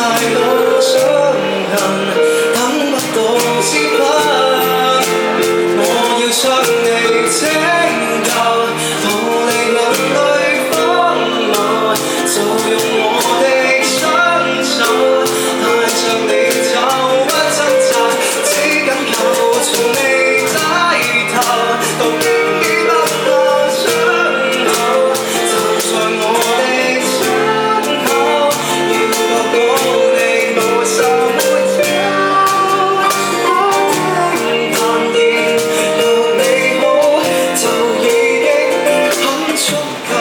太多傷痕，等不到資訊，我要將你拯救，逃離人類荒謬，就用我的雙手帶着你走，不掙扎，只緊求從未低頭，到經已不過傷口，就在我的傷口，要確保你無受沒走。我的坦言，若你好，就已經很足夠。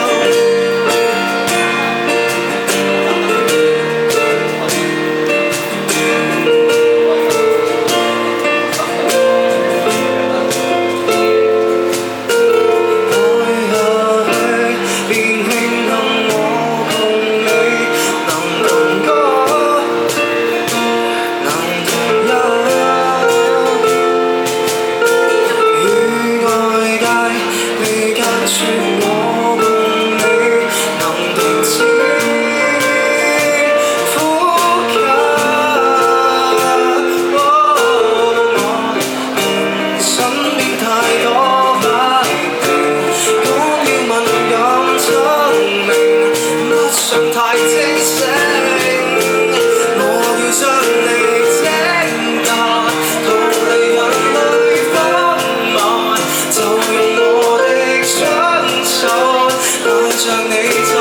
太清醒，我要將你拯救，逃離人類荒謬，就用我的雙手帶着你走。